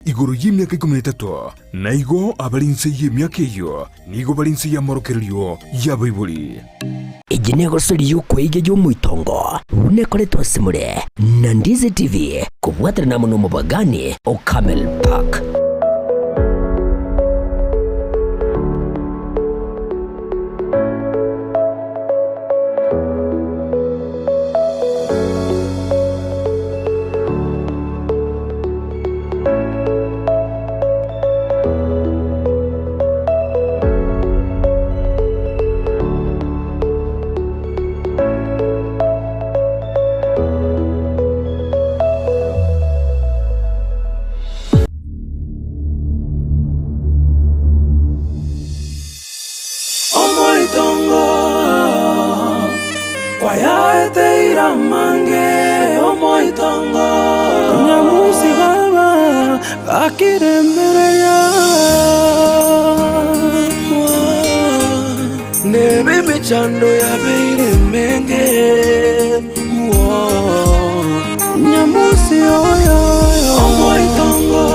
iguru y'imyaka 13 na igo abarinse y'imyaka iyo nigo barinse y'amorokerio y'abayibuli iginego sori yuko ige yo muitongo unekore twasimure na Ndizi TV kubwatira na muno mubagani o Camel Park. Chando ya beire menge nyamusi oyo omoitongo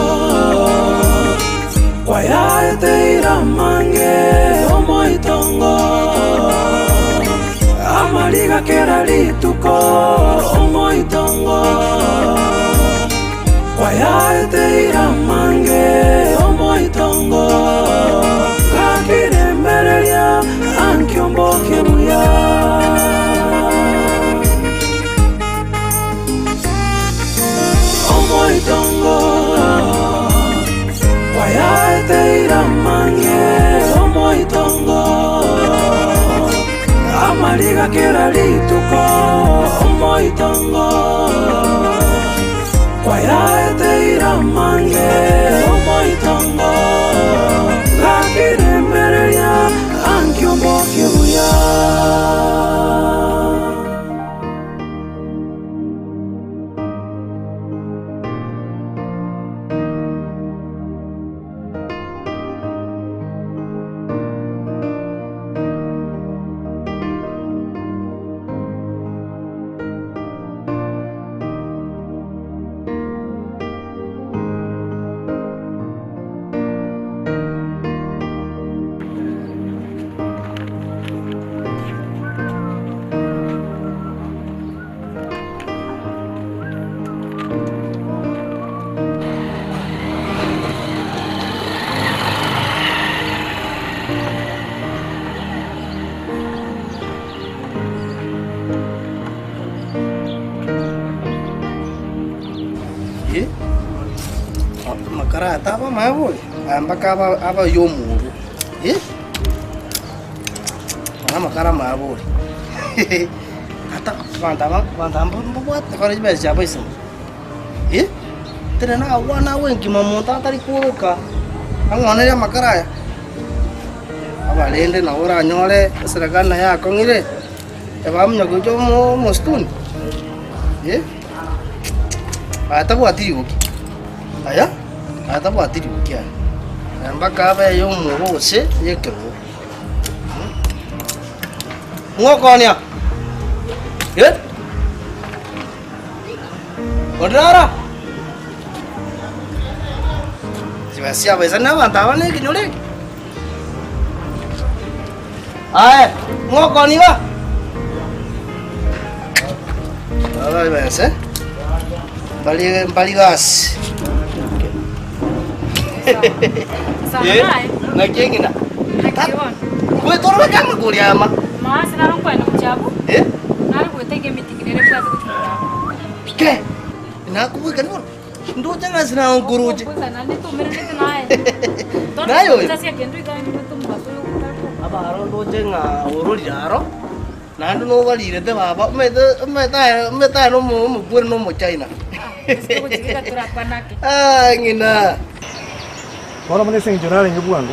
kwa ya teira mange omoitongo amaliga kera lituko omoitongo kwa ya teira mange omoitongo kakire mbereya ankyombo kebuya omoitongo wayateira mange omoitongo amaliga kera lituko omoitongo wayateira mange omoitongo gakire mbereya ankyombo kebuya makara apa mau ambaka apa yomu mana makara mau kata mantap buat kalau juga siapa itu ternyata awana wengi mamonta tadi kuruka ang mana ya makara ya apa lende na ora nyole seragan na ya kongire ebam nyago jo mo mostun ata buat yuki aya ata buat yuki ambaka ba yo mo se yekero ngokonya Odara siapa sana bantawan nih kinyulik ngokoni ba alay biasa baligas Sanai. Naging ina. Nakion. Kue toro ka mo kuya ma. Mas narong ko na kujabu. Naru ko tege meeting ni repa ko chura. Ke. Na ko kan mo. Ndo tanga sina ang guru ji. Sana ni to mere ni nae. Nayo. Sasi akendu ga ni to mbaso yo ko. Aba aro ndo tanga oro jaro. Na ndo no wali re te baba me ta no mo pur no mo chaina. Ko jiga tura panake. Ngina. Orang mana sing jual yang buang tu,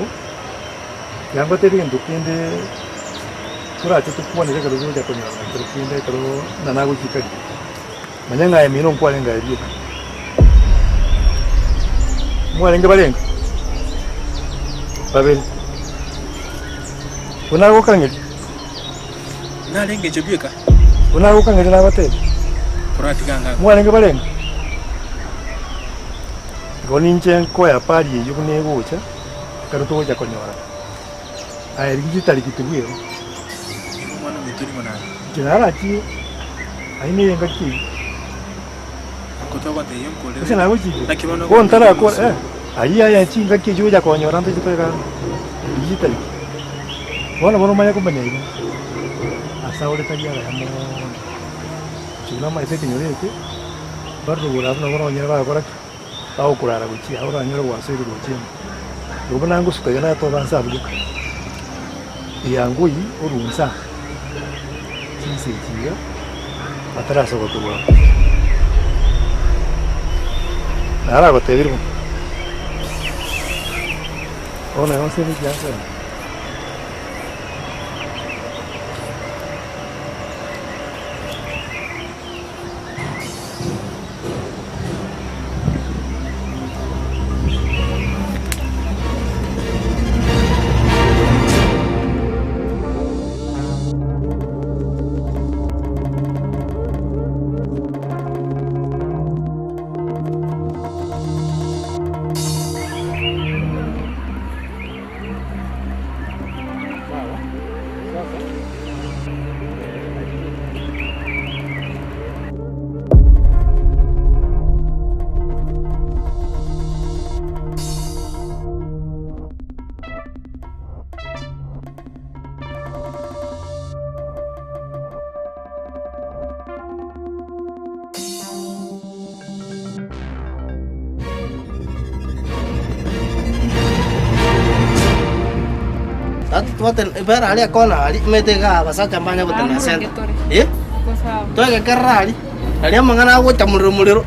yang betul yang dukinde, kurang cukup puan je kalau dia jatuh ni, dukinde kalau nana aku cikgu, mana ngai minum puan yang ngai dia, mual yang kebaling, Babel, puna aku kan ni, na lenge jebika, puna aku kan ni dalam betul, pura tiga angka, mual yang kebaling, ngoni nje koya pali yubune gocha karuto gocha konyora ai rigitali kitubwero Mwana mitoni mwana. kinara ki ai ni ngaki Kutoka kwa yonko ese leo. na gochi Nakibono. ko ntara ko ai ai chi ngaki juja konyora ndo chitoka digitali bono maya kumbanya ino asa ore tagia ya mo chuna mai se kinyorete barro gura no bono nyera ba kora tao kurara guchi ahora nyera wa se guchi rubana ngo sukagana to bansa buka yangu yi urunsa chise chiya atrás o tuwa nara gote viru ona no se ni ya Tuaten ibar ali akona ali metega basa campanya buat nasen. Eh? Kosa. Tuh kayak kerali. Ali mangana aku camur-muliro.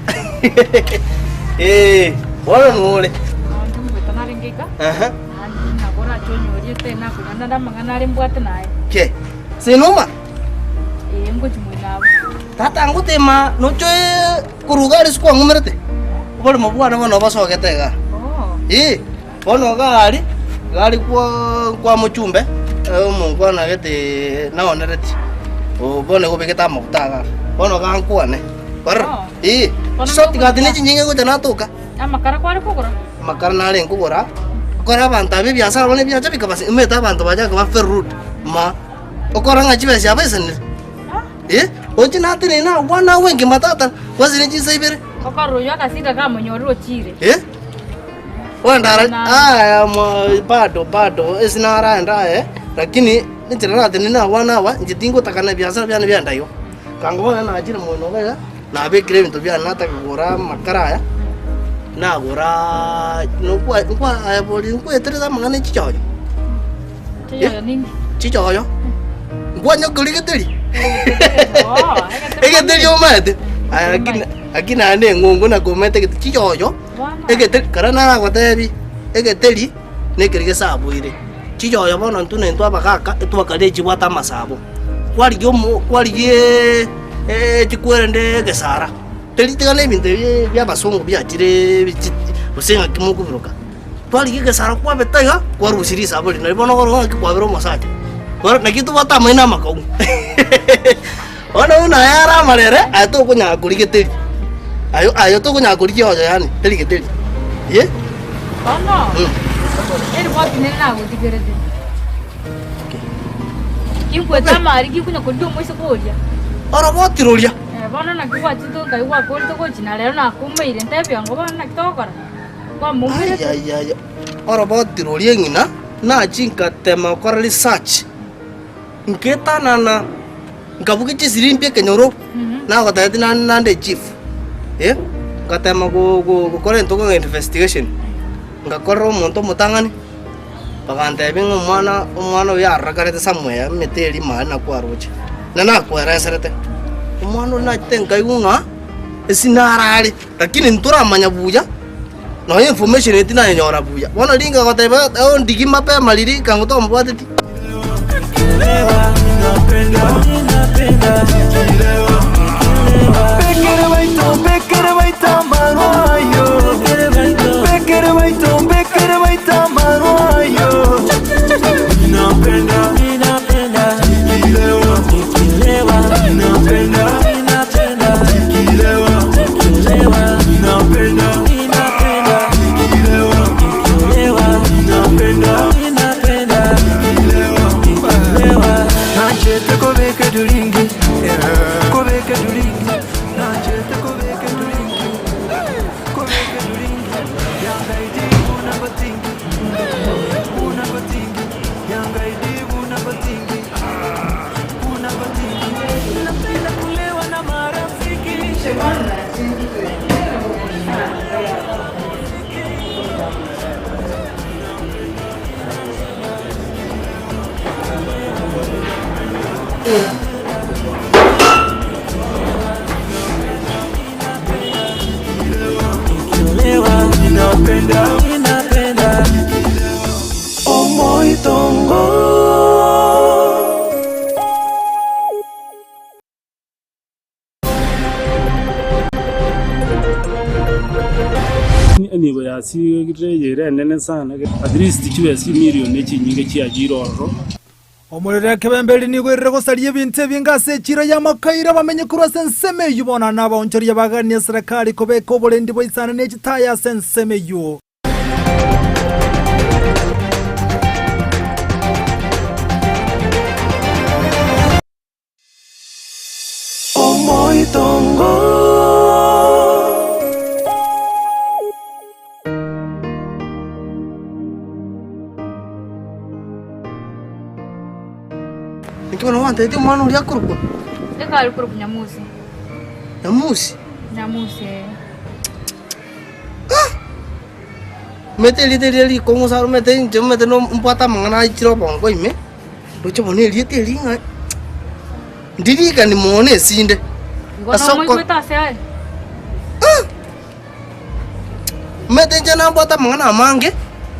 Boleh boleh. Antum betul nari ngika. Aha. Antum nakora chonyo dia tena kuna nada mangana rimbuat nae. Ke. Sinoma. Mgo chumuna. Tata angu tema nocho kurugari sikuwa ngumerete. Boleh mau buat nama nova soal ketega. Oh. Bono gari kwa muchumbe mungu ana gete naonereti bone go begeta mutaga bono gankwane par shoti gatine chinjinge go jana toka Makara kwari kugura. makara nale ngugura okora abantu abe biasa bone byaje bikabase imeta abantu baja ka ferrut ma okora ngachibe sya besene oji natine na wana wengi matata wazine chisaibere Okaro yaka sida kama nyoro chire. Wandara bado esinara enda lakini nitirana tenina wana wa njitingo takana biashara byana byandayo kangona na ajira mono ga na be kremi to byana nataka gura makara ya na gura no kwa boli kwa teresa mangane chichoyo Chiyo nini? chichoyo kwa nyokoli keteli Oh, eketeli omate lakini ane ngongo na komete chichoyo Egeteli karana gotebi egeteli nekirige sabo ire chijoyo bono ntune ntwa bagaka etwakare chibwata masabo kwarigie chikwende gesara teritigane binte bya basongo byakire usenga kimuku biroka twarigie gesara kwa betaiga kwa rusiri sabo ri bono goro kwa biro masaje kwa nakitu bata maina makau ona una yara marere ato kunya kurige teri ayo to kunya kurige ojo yani teri keteri Ye? Oh no. Eri watu nena gutigirete. Kipo tamari kikunya kondo moise kolia. Ora botiroria. Bana na kiwa chito kai wa kondo ko china lero na kumeire ntepe ngo bana kitokora. Kwa mumire. Ay. Ora botiroria ngina na chinka tema kwa research. Nketa nana ngabuki chisirimpie kenyoro. Na gotati nande chief. Katema go korento ko investigation ngakoro umuntu mutangani bagante bingo umwana yarrakarete samwe meteri mana kwaroche na kwereserete umwana na tenga igunga esinarari lakini ntura manya buja no information etina nyora buja bona linga goteba ndigi mape maliri kango to mbwatiti Ninapenda Omoitongo. Nibo yasigire nene sana at least chiwe si million echinyinge chiagiroro omurere kebemberi nigwirire gusaria ebintu ebingase echiro ya makaira bamenye kurwa senseme yubona n'abonchoria bagania serikali kubeka oburendi bwaisana n'echitaya senseme yu Omoitongo. Nikibona wante eti mwana uri akuruko. Eka alikuruko nyamusi. Nyamusi? Nyamusi. Mete li kongo saru mete njemu mete no mpata mangana ichiro bongo ime. Rocho bone li ete li nga. Ndiri kani muone sinde. Ngono mo kweta sai. Mete njana mpata mangana mange.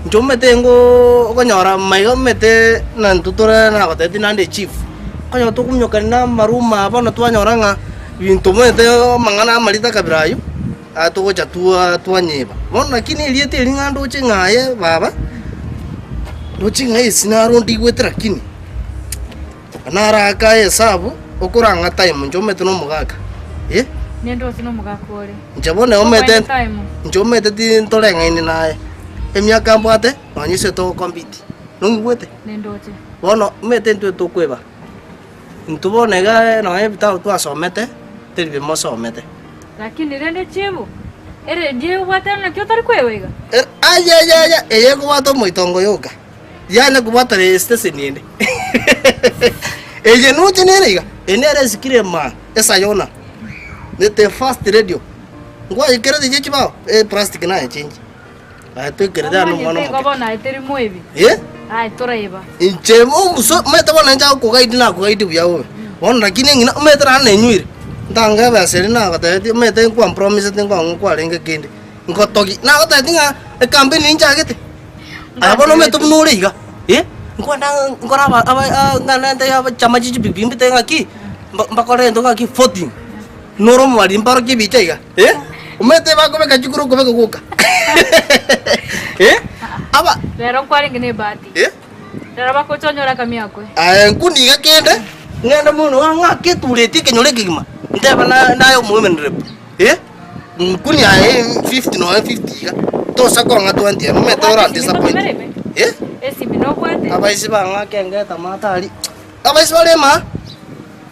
Njemu mete ngo konyora maigo mete na ntutore na koteti nande chief. Kanya to kumnyoka na maruma apa na twanyora nga bintu mete mangana malita kabirayo. Ato gocha tua nyeba. Bona kini li ete li nga ndo chingaye baba. Ndo chingaye sinaro ndigwetra kini. Anara ka hesabu okuranga time njomete no mugaka nendo sino mugaka ore njabone omete njomete ti ntolenga ini naye emyaka mbwate wanyise to compete nungwete nendo che bono mete ntu to kweba ntubone ga no ebita tu asomete telbe mosomete lakini rende chibu ere die watana kyo tar kwewega aya eye ko wato moitongo yoka yana ko watare station inde eye no generiga enere sikire ma esa yona the first radio ngwa ikere de chiba plastic na change to ikere da no mono ko bona iteri moebi ai toraiba inche muso meta bona nja ko gaidi na ko gaidi yawo won lakini ngina meta na nyuire ndanga ba seri na ko ta meta ko promise tin ko ko lenge kende ngo togi na ko ta tinga campaign nja gete abono meta bunuriga ngora aba ngana nda ya chama jiji bibimbi tenga ki mbakore ndo ki 14 noro mwali mparo ki bichaiga umete bako beka chukuru ko beka kuka aba lero kwari ngine bati lero bako chonyora kamia kwe nkuni ga kende ngenda muno wanga ketuleti kenyole kigima ndeba nayo mumen rep nkuni aye 50 no 50 ga to sako nga 20 umete ora disappoint esi bino kwete abaisi banga kenge tamatari abaisi balema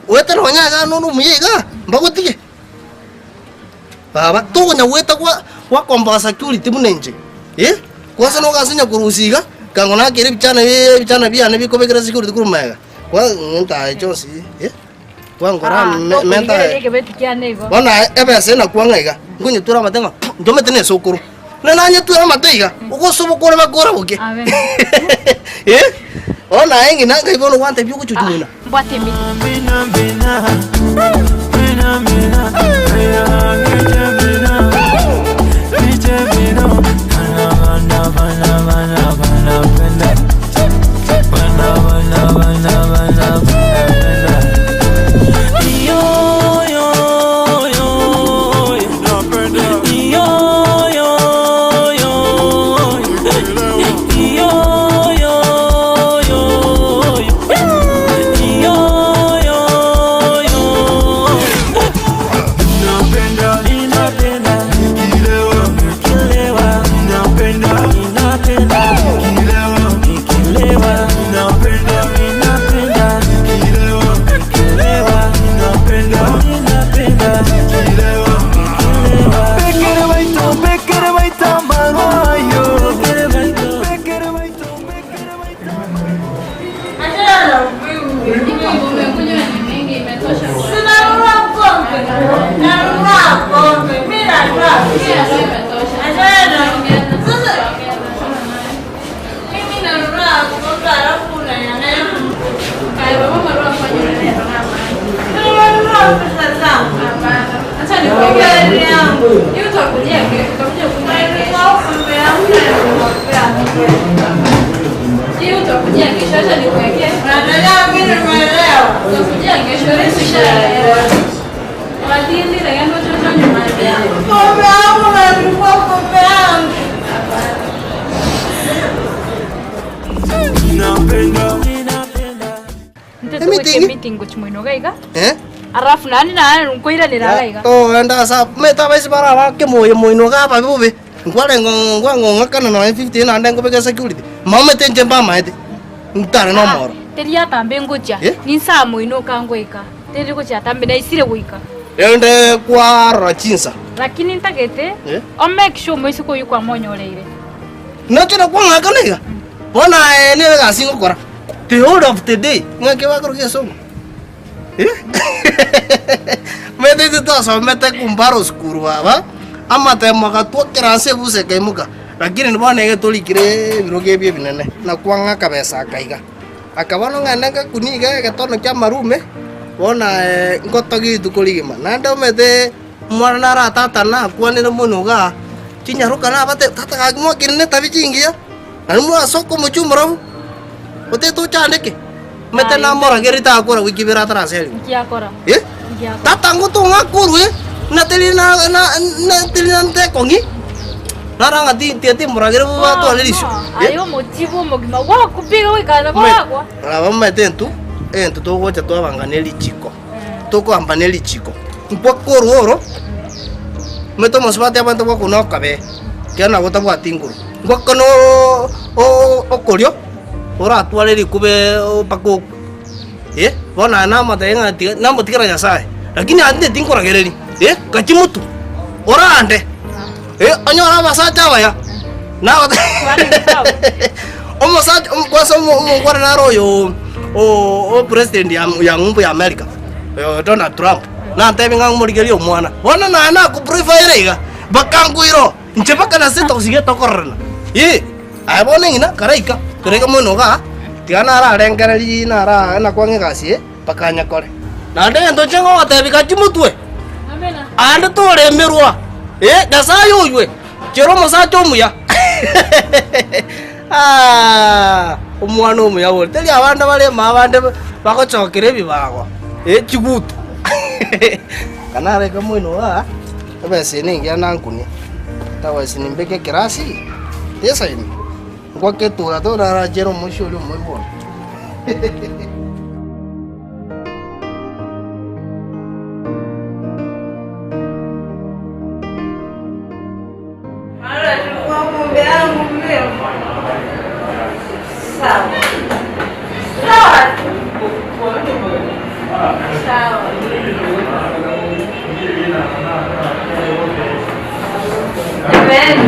wete no nyaga no muyiga mbagotike baba to nya weta kwa komba security munenje kwa sano gasinya kurusiga kangona kire bichana biana biko bekera security kurumaga kwa nta josi kwa ngora menta wana ebese na kwa ngaiga ngunye tura matenga njomete ne sokuru nanye tura mateiga uko subu kore magora buke ona engi nanga ibono wante byuko chuchuna mbwate mi Kesho nikuwekee. Utakuja kesho leo. Wadini na yangu chocho nyumbani yangu. Pombe yangu na nilikuwa pombe yangu. Meeting kuchimwino gaiga. Arafu nani na nkoira ni gaiga. Oh, enda sa meta basi bara wa ke moyo moyo ga ba bube. Ngwale ngwa kana no 15 na ndengo bega security. Mama tenje ba maete. Ntare no moro. Teria tambe ngoja. Ni saa moyo kangoika. Teri gocha tambe na isire goika. Ende kwa rachinsa. Lakini ntagete. O make sure mwisi ko yukwa monyoleire. Nachira kwa ngakaniga. Bona ne ga singo kora. The whole of the day ngake wa koro keso. Mete to so mete kumbaro skuru wa. Ama te maka to kerase buse kaimuka. Lakini mbona nge tolikire biroge bie binene. Na kwanga kabesa kaiga. Akabano ngana kuniga gatono kya marume. Bona ngotogi tukuligima. Nanda mete mwana ra tata na kwanire munuga. Kinyaruka na bate tata kagmo kinne tabi chingia. Namu asoko muchumro. Ote tu chandeke. Mete na mora gerita akora wiki bira traseli. Kia kora. Tata ngoto ngakuru na telina nte kongi. Nara ngati tiati mora geru wa to alirisho. Ayo motivo mogima wa kupiga wika kwa. Aba mete tu to gocha to abanganeli chiko. Toko ambaneli chiko. Mpo koru oro. Meto mosbate abantu kwa kuno kabe. Kiana gota bwa tinguru. Ngokono o korio. Ora tuale likube pako. Bona na mata ngati na mutikira ya sai. Lakini ande tingura gereni. Kachimutu. Ora ande. Anyora basacha waya. Na omosacha omkwasa omkwara na royo o president ya ngumbu ya America. Donald Trump. Na tebi ngangumurigerio mwana. Bona na ku prefer iga. Bakanguiro. Nchepaka na seto sige tokorna. Abone ngina karaika. Kereka munoga. Tiana ra rengereri na ra na kwange gasi pakanya kore. Na ndendo chengo atebi kachimutwe. Amena. Ande tore merwa. Gasayo ywe. Chero mosacho muya. Umwana umuya wole. Teli abanda bale mabande bakochokere bibago. Chigutu. Kana reka munoga. Bese ningi anankuni. Tawa sinimbeke kirasi. Yesa imi. Kwa ketu ato na jero mushuli mwibo. Mara chukua pombe yangu leo. Sawa. Sawa. Sawa. Amen.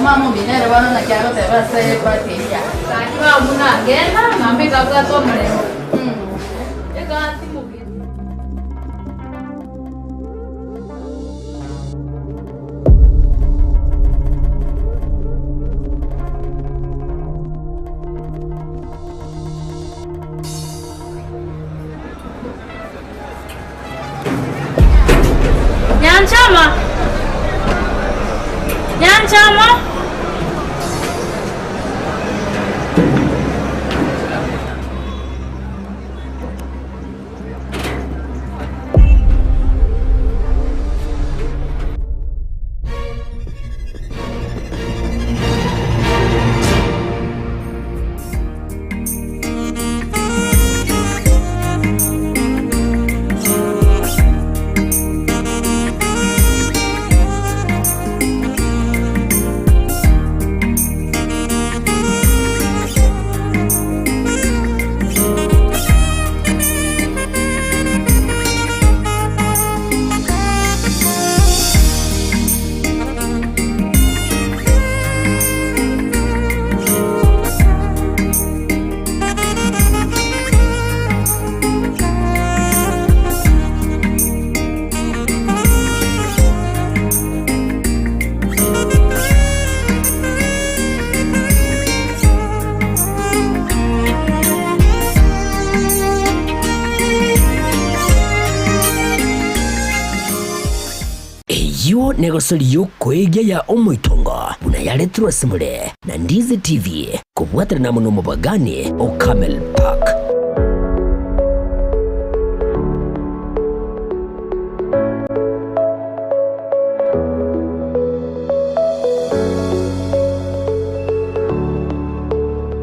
mama minere wana na kyaro te base party ya. Sakiwa muna gena mambe kabla to mreo. Ega timugi. Nyanchama. Nyanchama. Yo negosori kwegya ya omoitongo buna yaletro simule na Ndizi TV kubwatira na muno mubagani o Camel Park.